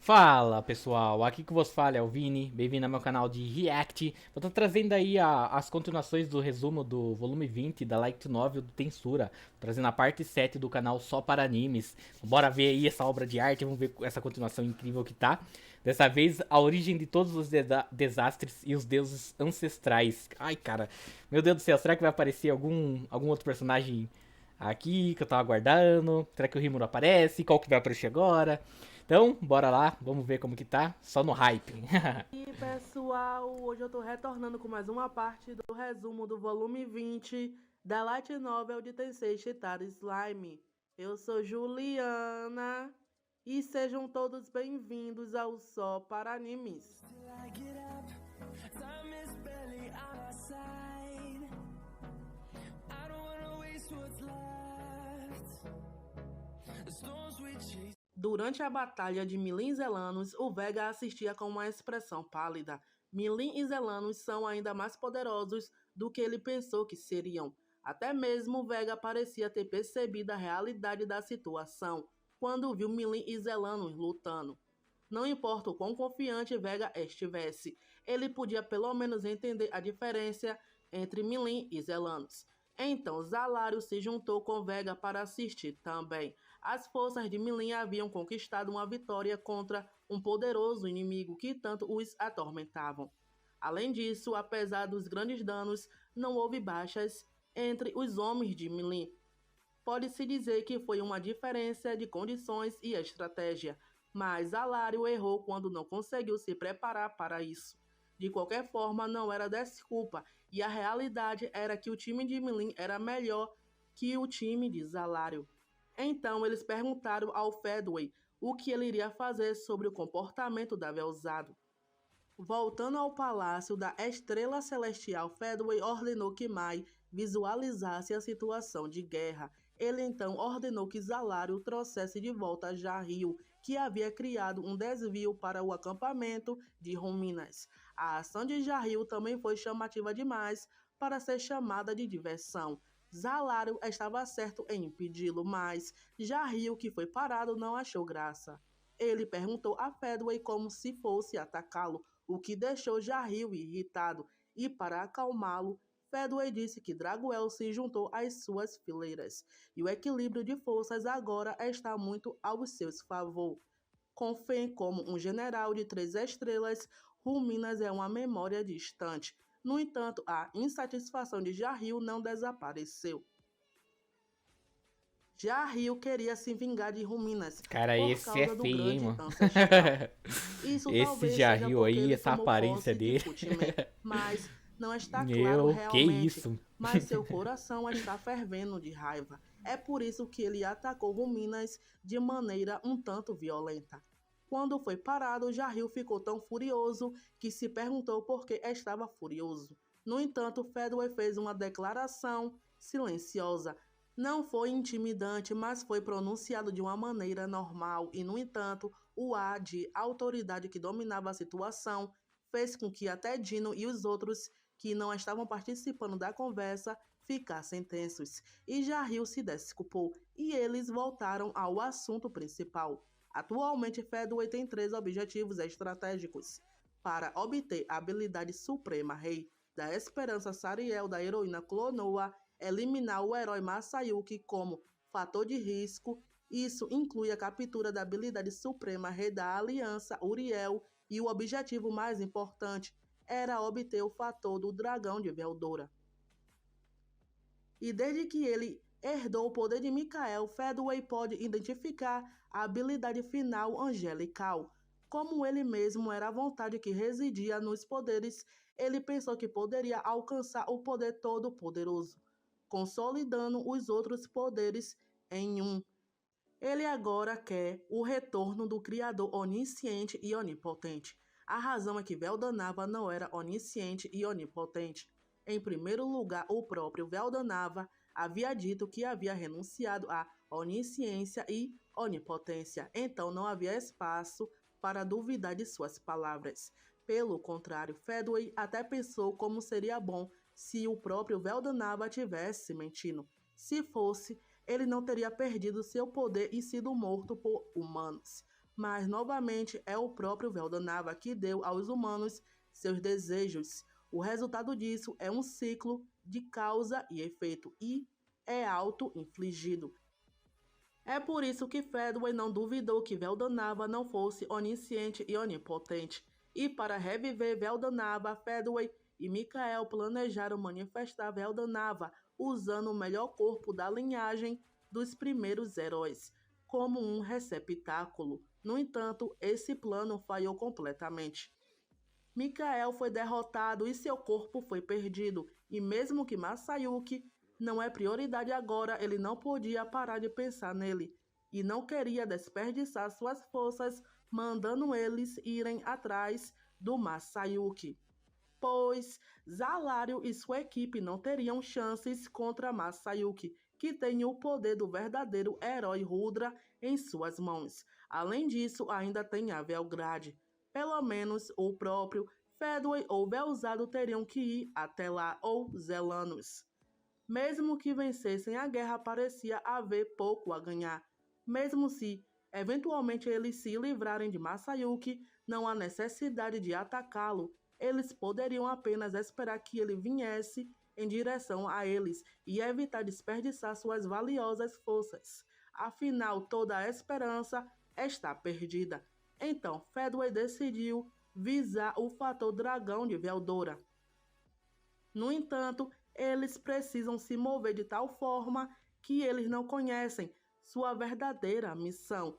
Fala pessoal, aqui que vos fala é o Vini, bem-vindo ao meu canal de React. Vou estar trazendo aí as continuações do resumo do volume 20 da Light Novel do Tensura, trazendo a parte 7 do canal só para animes. Bora ver aí essa obra de arte, vamos ver essa continuação incrível que tá. Dessa vez, a origem de todos os desastres e os deuses ancestrais. Ai cara, meu Deus do céu, será que vai aparecer algum outro personagem aqui que eu tava aguardando? Será que o Rimuro aparece? Qual que vai aparecer agora? Então, bora lá, vamos ver como que tá, só no hype. E pessoal, hoje eu tô retornando com mais uma parte do resumo do volume 20 da Light Novel de Tensei Shitara Slime. Eu sou Juliana e sejam todos bem-vindos ao Só para Animes. Durante a batalha de Milin e Zelanos, o Vega assistia com uma expressão pálida. Milin e Zelanos são ainda mais poderosos do que ele pensou que seriam. Até mesmo Vega parecia ter percebido a realidade da situação quando viu Milin e Zelanos lutando. Não importa o quão confiante Vega estivesse, ele podia pelo menos entender a diferença entre Milin e Zelanos. Então Zalário se juntou com Vega para assistir também. As forças de Milin haviam conquistado uma vitória contra um poderoso inimigo que tanto os atormentavam. Além disso, apesar dos grandes danos, não houve baixas entre os homens de Milin. Pode-se dizer que foi uma diferença de condições e estratégia, mas Alário errou quando não conseguiu se preparar para isso. De qualquer forma, não era desculpa, e a realidade era que o time de Milin era melhor que o time de Zalário. Então eles perguntaram ao Fedway o que ele iria fazer sobre o comportamento da Velzado. Voltando ao palácio da Estrela Celestial, Fedway ordenou que Mai visualizasse a situação de guerra. Ele então ordenou que Zalário trouxesse de volta Jarril, que havia criado um desvio para o acampamento de Ruminas. A ação de Jarril também foi chamativa demais para ser chamada de diversão. Zalário estava certo em impedi-lo, mas Jarril, que foi parado, não achou graça. Ele perguntou a Fedway como se fosse atacá-lo, o que deixou Jarril irritado, e para acalmá-lo, Fedway disse que Draguel se juntou às suas fileiras, e o equilíbrio de forças agora está muito ao seu favor. Com Fen como um general de 3 estrelas, Ruminas é uma memória distante. No entanto, a insatisfação de Jarril não desapareceu. Jarril queria se vingar de Ruminas Cara, por esse é causa do feio, hein, grande mano. ancestral. Isso Esse talvez já seja riu porque aí, ele essa tomou aparência posse de dele. Futiman, mas não está claro Meu, que realmente. isso? Mas seu coração está fervendo de raiva. É por isso que ele atacou Ruminas de maneira um tanto violenta. Quando foi parado, Jarril ficou tão furioso que se perguntou por que estava furioso. No entanto, Fedway fez uma declaração silenciosa. Não foi intimidante, mas foi pronunciado de uma maneira normal e, no entanto, o ar de autoridade que dominava a situação fez com que até Dino e os outros que não estavam participando da conversa ficassem tensos. E Jarril se desculpou e eles voltaram ao assunto principal. Atualmente, Fedway tem 3 objetivos estratégicos para obter a habilidade suprema Rei da Esperança Sariel da heroína Clonoa, eliminar o herói Masayuki como fator de risco. Isso inclui a captura da habilidade suprema Rei da Aliança Uriel, e o objetivo mais importante era obter o fator do dragão de Veldora. E desde que ele herdou o poder de Mikael, Fedway pode identificar a habilidade final angelical. Como ele mesmo era a vontade que residia nos poderes, ele pensou que poderia alcançar o poder todo-poderoso, consolidando os outros poderes em um. Ele agora quer o retorno do Criador onisciente e onipotente. A razão é que Veldanava não era onisciente e onipotente. Em primeiro lugar, o próprio Veldanava havia dito que havia renunciado à onisciência e onipotência, então não havia espaço para duvidar de suas palavras. Pelo contrário, Fedway até pensou como seria bom se o próprio Veldanava tivesse mentindo. Se fosse, ele não teria perdido seu poder e sido morto por humanos. mas novamente é o próprio Veldanava que deu aos humanos seus desejos. O resultado disso é um ciclo de causa e efeito e é auto-infligido. É por isso que Fedway não duvidou que Veldanava não fosse onisciente e onipotente. E para reviver Veldanava, Fedway e Mikael planejaram manifestar Veldanava usando o melhor corpo da linhagem dos primeiros heróis, como um receptáculo. No entanto, esse plano falhou completamente. Mikael foi derrotado e seu corpo foi perdido, e mesmo que Masayuki não é prioridade agora, ele não podia parar de pensar nele, e não queria desperdiçar suas forças mandando eles irem atrás do Masayuki, pois Zalario e sua equipe não teriam chances contra Masayuki, que tem o poder do verdadeiro herói Rudra em suas mãos. Além disso, ainda tem a Velgrade. Pelo menos o próprio Fedway ou Belzado teriam que ir até lá, ou Zelanos. Mesmo que vencessem a guerra, parecia haver pouco a ganhar. Mesmo se, eventualmente, eles se livrarem de Masayuki, não há necessidade de atacá-lo. Eles poderiam apenas esperar que ele viesse em direção a eles e evitar desperdiçar suas valiosas forças. Afinal, toda a esperança está perdida. Então, Fedway decidiu visar o fator dragão de Veldora. No entanto, eles precisam se mover de tal forma que eles não conhecem sua verdadeira missão.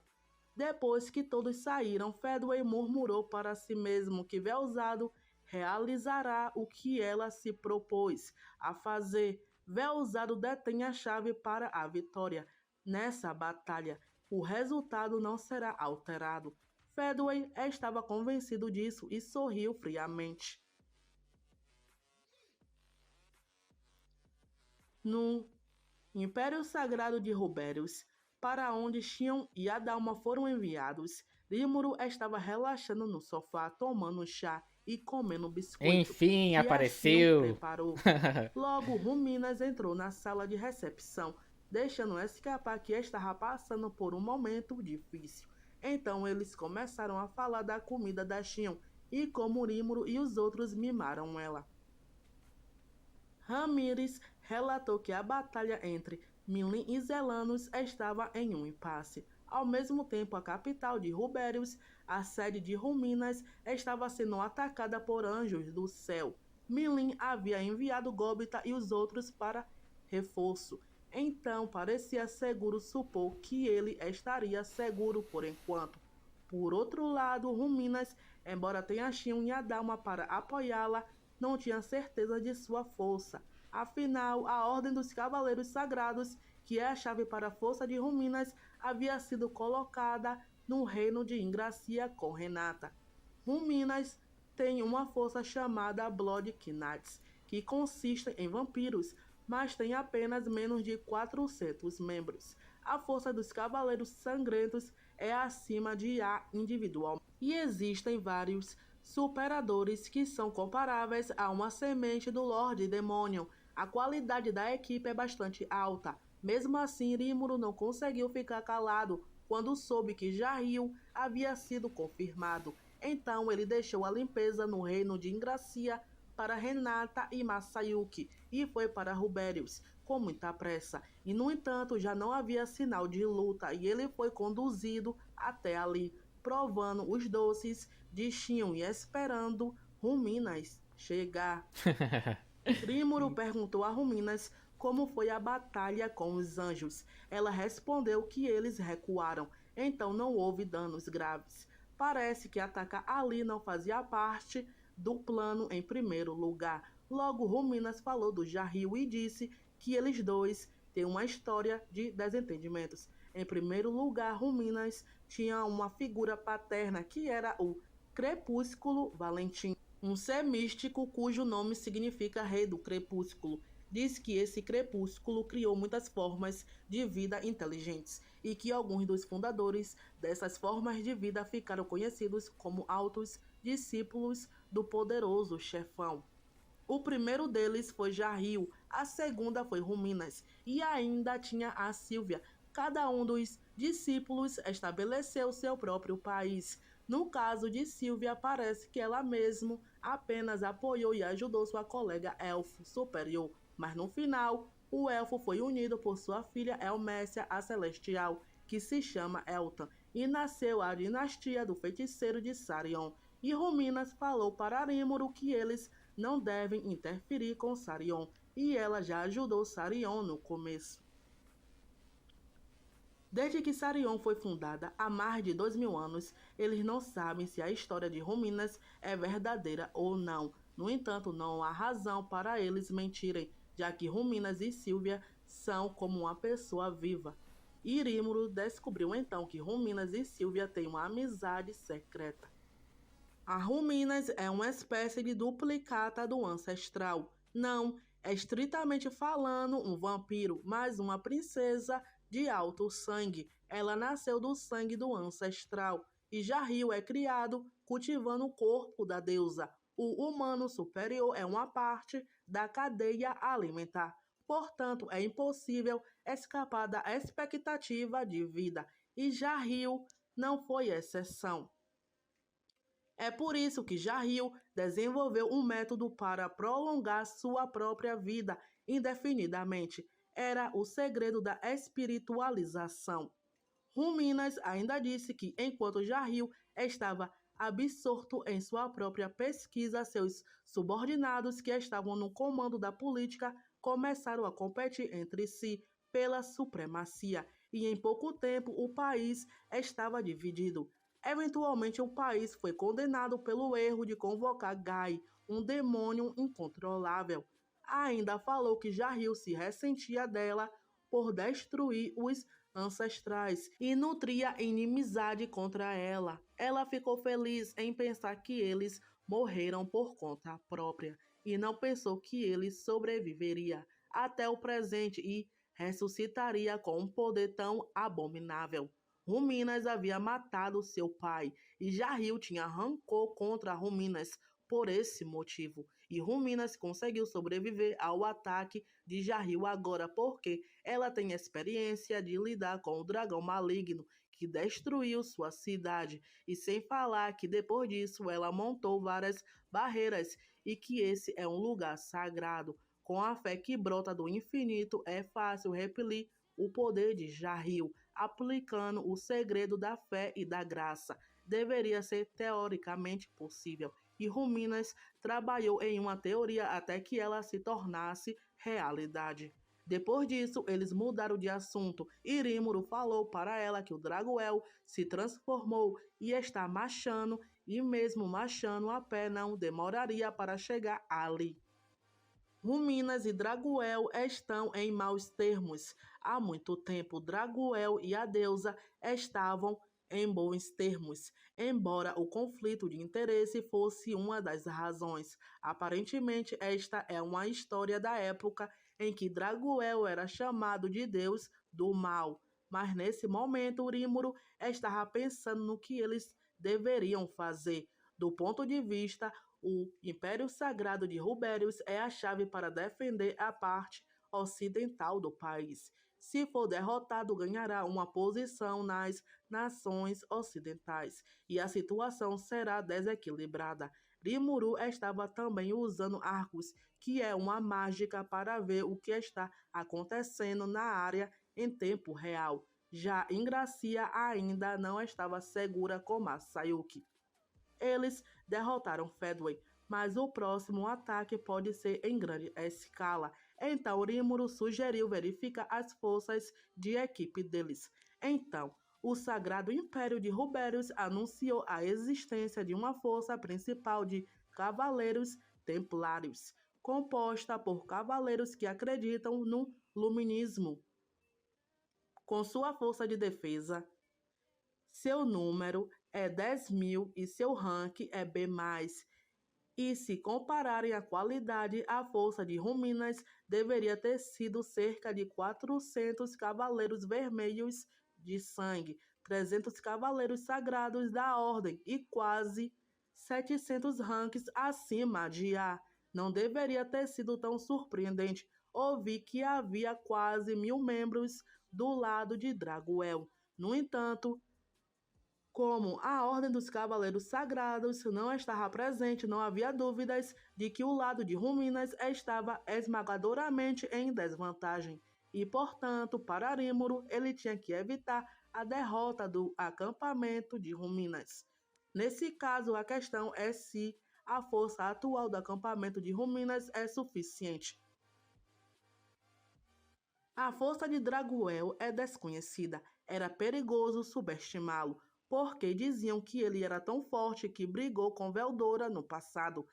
Depois que todos saíram, Fedway murmurou para si mesmo que Velzado realizará o que ela se propôs a fazer. Velzado detém a chave para a vitória. Nessa batalha, o resultado não será alterado. Fedway estava convencido disso e sorriu friamente. No Império Sagrado de Rubérios, para onde Xion e Adalma foram enviados, Rímuro estava relaxando no sofá, tomando chá e comendo biscoito Enfim, que a Xion apareceu. preparou. Logo, Ruminas entrou na sala de recepção, deixando escapar que estava passando por um momento difícil. Então eles começaram a falar da comida da Xion e como Rímuro e os outros mimaram ela. Ramírez relatou que a batalha entre Milin e Zelanos estava em um impasse. Ao mesmo tempo, a capital de Rubérios, a sede de Ruminas, estava sendo atacada por anjos do céu. Milin havia enviado Gobita e os outros para reforço. Então, parecia seguro supor que ele estaria seguro por enquanto. Por outro lado, Ruminas, embora tenha Xion e Adalma para apoiá-la, não tinha certeza de sua força. Afinal, a Ordem dos Cavaleiros Sagrados, que é a chave para a força de Ruminas, havia sido colocada no reino de Ingracia com Renata. Ruminas tem uma força chamada Blood Knights, que consiste em vampiros, mas tem apenas menos de 400 membros. A força dos Cavaleiros Sangrentos é acima de A individual. E existem vários superadores que são comparáveis a uma semente do Lorde Demônio. A qualidade da equipe é bastante alta. Mesmo assim, Rímuro não conseguiu ficar calado quando soube que Jarril havia sido confirmado. Então ele deixou a limpeza no reino de Ingracia para Renata e Masayuki e foi para Rubérios com muita pressa. E no entanto já não havia sinal de luta e ele foi conduzido até ali, provando os doces de Xion e esperando Ruminas chegar. Rímuro perguntou a Ruminas como foi a batalha com os anjos. Ela respondeu que eles recuaram, então não houve danos graves. Parece que atacar ali não fazia parte do plano em primeiro lugar. Logo, Ruminas falou do Jarril e disse que eles dois têm uma história de desentendimentos. Em primeiro lugar, Ruminas tinha uma figura paterna que era o Crepúsculo Valentim, um ser místico cujo nome significa Rei do Crepúsculo. Diz que esse crepúsculo criou muitas formas de vida inteligentes e que alguns dos fundadores dessas formas de vida ficaram conhecidos como altos discípulos do poderoso chefão. O primeiro deles foi Jarril, a segunda foi Ruminas e ainda tinha a Sílvia. Cada um dos discípulos, estabeleceu seu próprio país. No caso de Silvia, parece que ela mesma apenas apoiou e ajudou sua colega elfo superior, mas no final, o elfo foi unido por sua filha Elmécia, a Celestial, que se chama Eltan, e nasceu a dinastia do feiticeiro de Sarion. E Ruminas falou para Rímuro que eles não devem interferir com Sarion, e ela já ajudou Sarion no começo. Desde que Sarion foi fundada há mais de 2000 anos, eles não sabem se a história de Ruminas é verdadeira ou não. No entanto, não há razão para eles mentirem, já que Ruminas e Silvia são como uma pessoa viva. Irímuro descobriu então que Ruminas e Silvia têm uma amizade secreta. A Ruminas é uma espécie de duplicata do ancestral. Não, é estritamente falando um vampiro, mas uma princesa de alto sangue. Ela nasceu do sangue do ancestral. E Jarril é criado cultivando o corpo da deusa. O humano superior é uma parte da cadeia alimentar. Portanto, é impossível escapar da expectativa de vida. E Jarril não foi exceção. É por isso que Jarril desenvolveu um método para prolongar sua própria vida indefinidamente. Era o segredo da espiritualização. Ruminas ainda disse que, enquanto Jarril estava absorto em sua própria pesquisa, seus subordinados que estavam no comando da política começaram a competir entre si pela supremacia, e em pouco tempo o país estava dividido. Eventualmente, o país foi condenado pelo erro de convocar Gai, um demônio incontrolável. Ainda falou que Jarril se ressentia dela por destruir os ancestrais e nutria inimizade contra ela. Ela ficou feliz em pensar que eles morreram por conta própria e não pensou que ele sobreviveria até o presente e ressuscitaria com um poder tão abominável. Ruminas havia matado seu pai e Jarril tinha rancor contra Ruminas por esse motivo. E Ruminas conseguiu sobreviver ao ataque de Jarril agora porque ela tem experiência de lidar com o dragão maligno que destruiu sua cidade. E sem falar que depois disso ela montou várias barreiras e que esse é um lugar sagrado. Com a fé que brota do infinito, é fácil repelir o poder de Jarril, aplicando o segredo da fé e da graça. Deveria ser teoricamente possível, e Ruminas trabalhou em uma teoria até que ela se tornasse realidade. Depois disso, eles mudaram de assunto e Rímuro falou para ela que o Dragoel se transformou e está marchando, e mesmo marchando a pé não demoraria para chegar ali. Ruminas e Dragoel estão em maus termos. Há muito tempo, Dragoel e a deusa estavam em bons termos, embora o conflito de interesse fosse uma das razões. Aparentemente, esta é uma história da época em que Dragoel era chamado de Deus do Mal. Mas nesse momento, Rímuro estava pensando no que eles deveriam fazer. Do ponto de vista, o Império Sagrado de Rubérius é a chave para defender a parte ocidental do país. Se for derrotado, ganhará uma posição nas nações ocidentais e a situação será desequilibrada. Rimuru estava também usando Arcus, que é uma mágica para ver o que está acontecendo na área em tempo real. Já Ingracia ainda não estava segura com Masayuki. Eles derrotaram Fedway, mas o próximo ataque pode ser em grande escala. Então Rímuro sugeriu verificar as forças de equipe deles. Então, o Sagrado Império de Rubérius anunciou a existência de uma força principal de Cavaleiros Templários, composta por cavaleiros que acreditam no Luminismo. Com sua força de defesa, seu número é 10.000 e seu rank é B+. E se compararem a qualidade, a força de Ruminas deveria ter sido cerca de 400 cavaleiros vermelhos de sangue, 300 cavaleiros sagrados da ordem e quase 700 ranks acima de A. Não deveria ter sido tão surpreendente ouvir que havia quase 1.000 membros do lado de Dragoel. No entanto, como a Ordem dos Cavaleiros Sagrados não estava presente, não havia dúvidas de que o lado de Ruminas estava esmagadoramente em desvantagem, e, portanto, para Rímuro, ele tinha que evitar a derrota do acampamento de Ruminas. Nesse caso, a questão é se a força atual do acampamento de Ruminas é suficiente. A força de Draguel é desconhecida. Era perigoso subestimá-lo, porque diziam que ele era tão forte que brigou com Veldora no passado.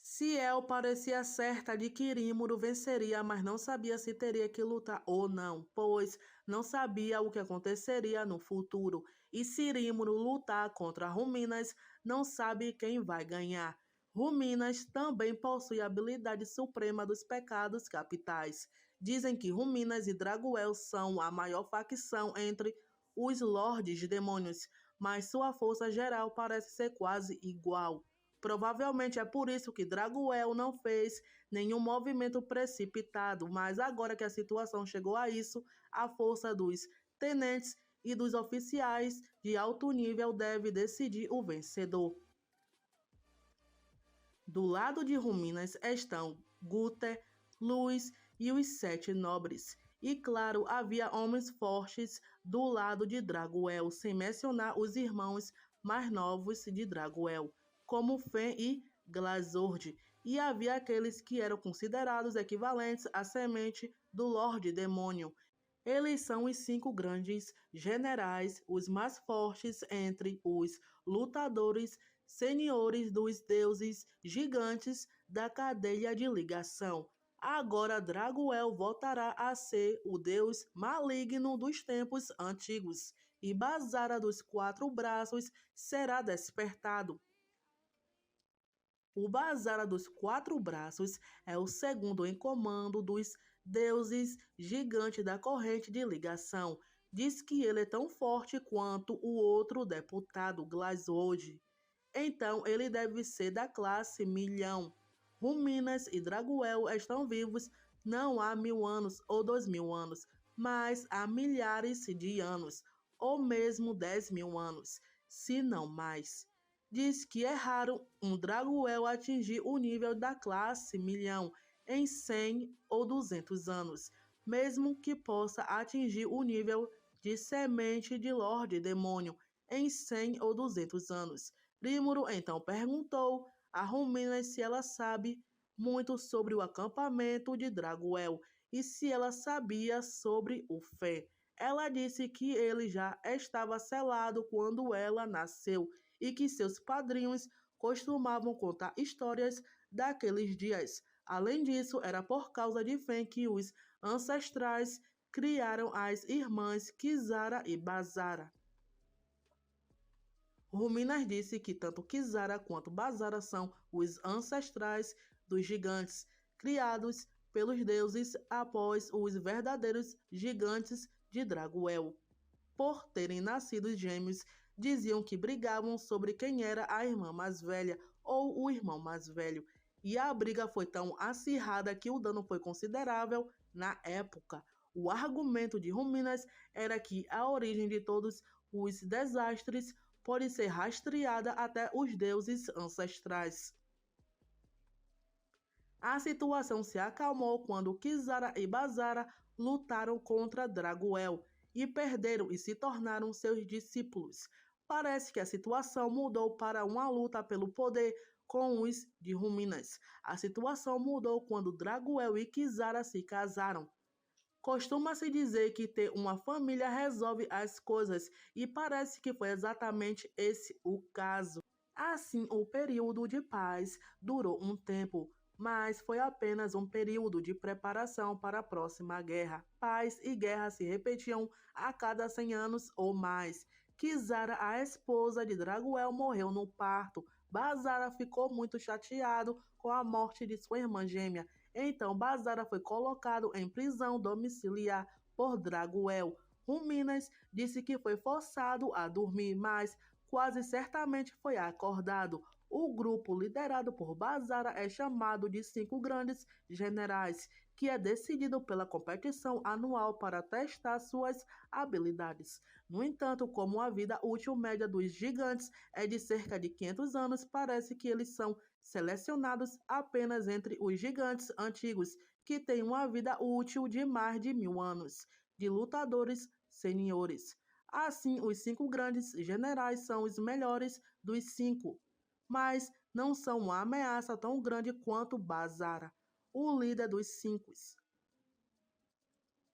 Ciel parecia certa de que Rímuro venceria, mas não sabia se teria que lutar ou não, pois não sabia o que aconteceria no futuro. E se Rímuro lutar contra Ruminas, não sabe quem vai ganhar. Ruminas também possui a habilidade suprema dos pecados capitais. Dizem que Ruminas e Draguel são a maior facção entre os Lordes Demônios, mas sua força geral parece ser quase igual. Provavelmente é por isso que Draguel não fez nenhum movimento precipitado, mas agora que a situação chegou a isso, a força dos tenentes e dos oficiais de alto nível deve decidir o vencedor. Do lado de Ruminas estão Guter, Luz e os 7 nobres. E claro, havia homens fortes do lado de Draguel, sem mencionar os irmãos mais novos de Draguel, como Fen e Glazord. E havia aqueles que eram considerados equivalentes à semente do Lorde Demônio. Eles são os 5 grandes generais, os mais fortes entre os lutadores senhores dos deuses gigantes da cadeia de ligação. Agora Draguel voltará a ser o deus maligno dos tempos antigos, e Bazara dos 4 braços será despertado. O Bazara dos 4 braços é o segundo em comando dos deuses gigante da corrente de ligação. Diz que ele é tão forte quanto o outro deputado Glazord. Então ele deve ser da classe milhão. Ruminas e Draguel estão vivos não há 1000 anos ou 2000 anos, mas há milhares de anos, ou mesmo 10.000 anos, se não mais. Diz que é raro um Draguel atingir o nível da classe milhão em 100 ou 200 anos, mesmo que possa atingir o nível de semente de Lorde Demônio em 100 ou 200 anos. Rímuro então perguntou a Ruminas se ela sabe muito sobre o acampamento de Draguel e se ela sabia sobre o Fé. Ela disse que ele já estava selado quando ela nasceu e que seus padrinhos costumavam contar histórias daqueles dias. Além disso, era por causa de Fen que os ancestrais criaram as irmãs Kizara e Bazara. Ruminas disse que tanto Kizara quanto Bazara são os ancestrais dos gigantes, criados pelos deuses após os verdadeiros gigantes de Draguel. Por terem nascido gêmeos, diziam que brigavam sobre quem era a irmã mais velha ou o irmão mais velho, e a briga foi tão acirrada que o dano foi considerável na época. O argumento de Ruminas era que a origem de todos os desastres pode ser rastreada até os deuses ancestrais. A situação se acalmou quando Kizara e Bazara lutaram contra Draguel e perderam e se tornaram seus discípulos. Parece que a situação mudou para uma luta pelo poder com os de Ruminas. A situação mudou quando Draguel e Kizara se casaram. Costuma-se dizer que ter uma família resolve as coisas, e parece que foi exatamente esse o caso. Assim, o período de paz durou um tempo, mas foi apenas um período de preparação para a próxima guerra. Paz e guerra se repetiam a cada 100 anos ou mais. Kizara, a esposa de Draguel, morreu no parto. Bazara ficou muito chateado com a morte de sua irmã gêmea. Então Bazara foi colocado em prisão domiciliar por Draguel. Ruminas disse que foi forçado a dormir, mas quase certamente foi acordado. O grupo liderado por Bazara é chamado de 5 grandes generais, que é decidido pela competição anual para testar suas habilidades. No entanto, como a vida útil média dos gigantes é de cerca de 500 anos, parece que eles são selecionados apenas entre os gigantes antigos, que têm uma vida útil de mais de 1000 anos, de lutadores seniores. Assim, os 5 grandes generais são os melhores dos 5, mas não são uma ameaça tão grande quanto Bazara, o líder dos 5.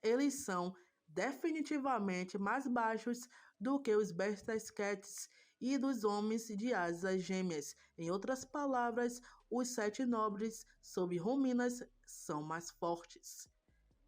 Eles são definitivamente mais baixos do que os Bestascats e dos homens de asas gêmeas. Em outras palavras, os 7 nobres sob Ruminas são mais fortes.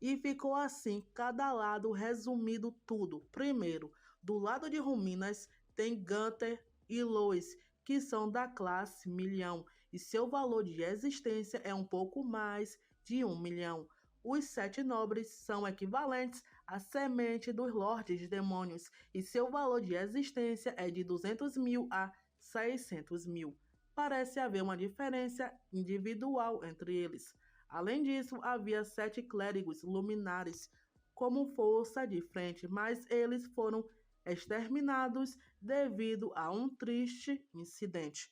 E ficou assim cada lado resumido tudo. Primeiro, do lado de Ruminas tem Gunther e Lois, que são da classe milhão, e seu valor de existência é um pouco mais de 1 milhão. Os 7 nobres são equivalentes à semente dos lordes demônios, e seu valor de existência é de 200 mil a 600 mil. Parece haver uma diferença individual entre eles. Além disso, havia 7 clérigos luminares como força de frente, mas eles foram exterminados devido a um triste incidente.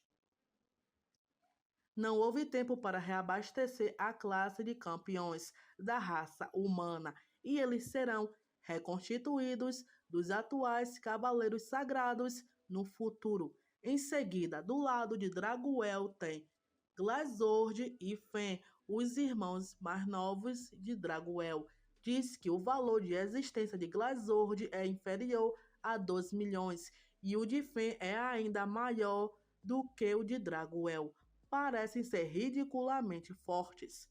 Não houve tempo para reabastecer a classe de campeões da raça humana, e eles serão reconstituídos dos atuais cavaleiros sagrados no futuro. Em seguida, do lado de Draguel tem Glazord e Fen, os irmãos mais novos de Draguel. Diz que o valor de existência de Glazord é inferior a 2 milhões e o de Fen é ainda maior do que o de Draguel. Parecem ser ridiculamente fortes.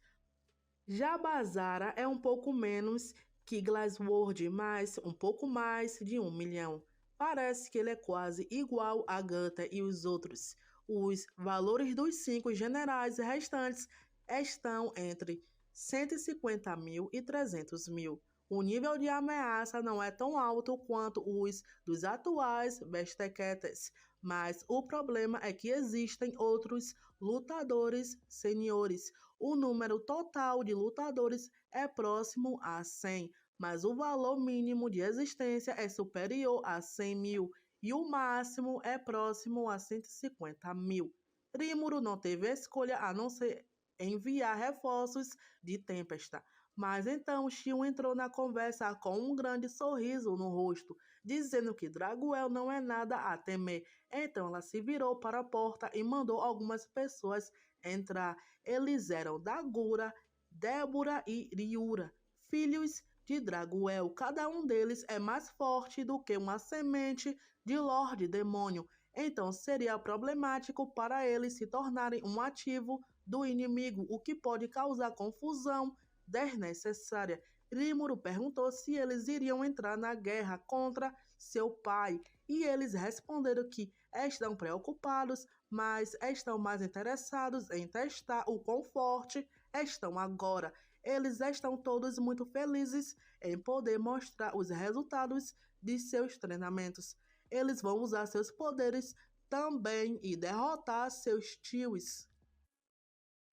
Já Bazara é um pouco menos que Glazord, mas um pouco mais de 1 milhão. Parece que ele é quase igual a Gunther e os outros. Os valores dos 5 generais restantes estão entre 150 mil e 300 mil. O nível de ameaça não é tão alto quanto os dos atuais Besteketes, mas o problema é que existem outros lutadores seniores. O número total de lutadores é próximo a 100, mas o valor mínimo de existência é superior a 100 mil e o máximo é próximo a 150 mil. Rímuro não teve escolha a não ser enviar reforços de Tempesta. Mas então Xion entrou na conversa com um grande sorriso no rosto, dizendo que Draguel não é nada a temer. Então ela se virou para a porta e mandou algumas pessoas entrar. Eles eram Dagura, Débora e Riura, filhos de Draguel. Cada um deles é mais forte do que uma semente de Lorde Demônio. Então seria problemático para eles se tornarem um ativo do inimigo, o que pode causar confusão desnecessária. Rímuro perguntou se eles iriam entrar na guerra contra seu pai, e eles responderam que estão preocupados, mas estão mais interessados em testar o quão forte estão agora. Eles estão todos muito felizes em poder mostrar os resultados de seus treinamentos. Eles vão usar seus poderes também e derrotar seus tios.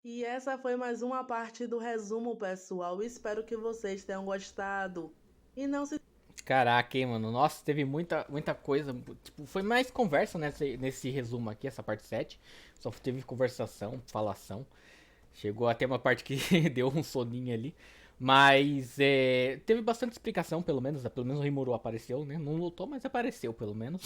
E essa foi mais uma parte do resumo, pessoal. Espero que vocês tenham gostado. E não se... Caraca, hein, mano. Nossa, teve muita coisa. Tipo, foi mais conversa nesse resumo aqui, essa parte 7. Só teve conversação, falação. Chegou até uma parte que deu um soninho ali. Mas teve bastante explicação, pelo menos. Pelo menos o Rimuru apareceu, né? Não lutou, mas apareceu, pelo menos.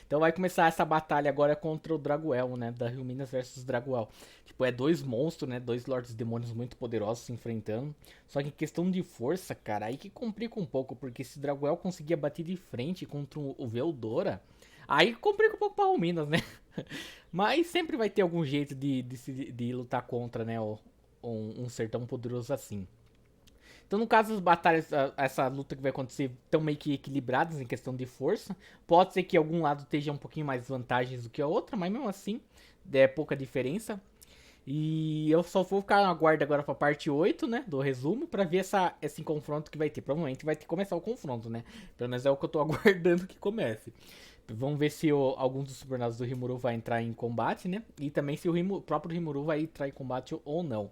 Então vai começar essa batalha agora contra o Draguel, né? Da Ruminas versus Draguel. Tipo, é 2 monstros, né? 2 Lordes Demônios muito poderosos se enfrentando. Só que em questão de força, cara, aí que complica um pouco. Porque se Draguel conseguia bater de frente contra o Veldora, aí complica um pouco pra Ruminas, né? Mas sempre vai ter algum jeito de lutar contra, né? Um ser tão poderoso assim. Então, no caso das batalhas, essa luta que vai acontecer estão meio que equilibradas em questão de força. Pode ser que algum lado esteja um pouquinho mais vantagens do que a outra, mas mesmo assim, é pouca diferença. E eu só vou ficar na guarda agora pra parte 8, né, do resumo, pra ver esse confronto que vai ter. Provavelmente vai ter que começar o confronto, né? Pelo menos é o que eu tô aguardando que comece. Vamos ver se alguns dos subordinados do Rimuru vai entrar em combate, né? E também se o próprio Rimuru vai entrar em combate ou não.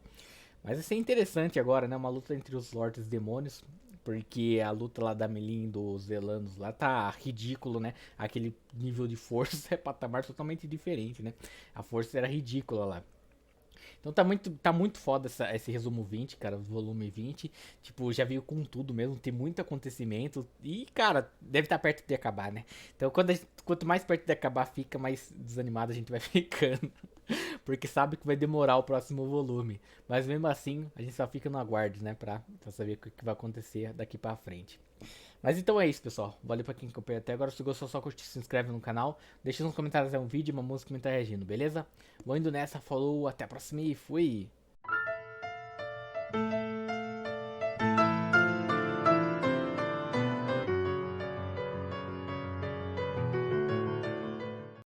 Mas vai ser interessante agora, né? Uma luta entre os Lords Demônios. Porque a luta lá da Melee e dos Zelanos lá tá ridículo, né? Aquele nível de força é patamar totalmente diferente, né? A força era ridícula lá. Então tá muito foda esse resumo 20, cara, volume 20. Tipo, já veio com tudo mesmo, tem muito acontecimento. E, cara, deve estar perto de acabar, né? Então, quanto mais perto de acabar fica, mais desanimado a gente vai ficando. Porque sabe que vai demorar o próximo volume. Mas mesmo assim, a gente só fica no aguardo, né? Pra saber o que vai acontecer daqui pra frente. Mas então é isso, pessoal. Valeu pra quem acompanhou até agora. Se gostou, só curtir, se inscreve no canal. Deixa nos comentários aí um vídeo, uma música que me tá reagindo, beleza? Vou indo nessa, falou, até a próxima e fui!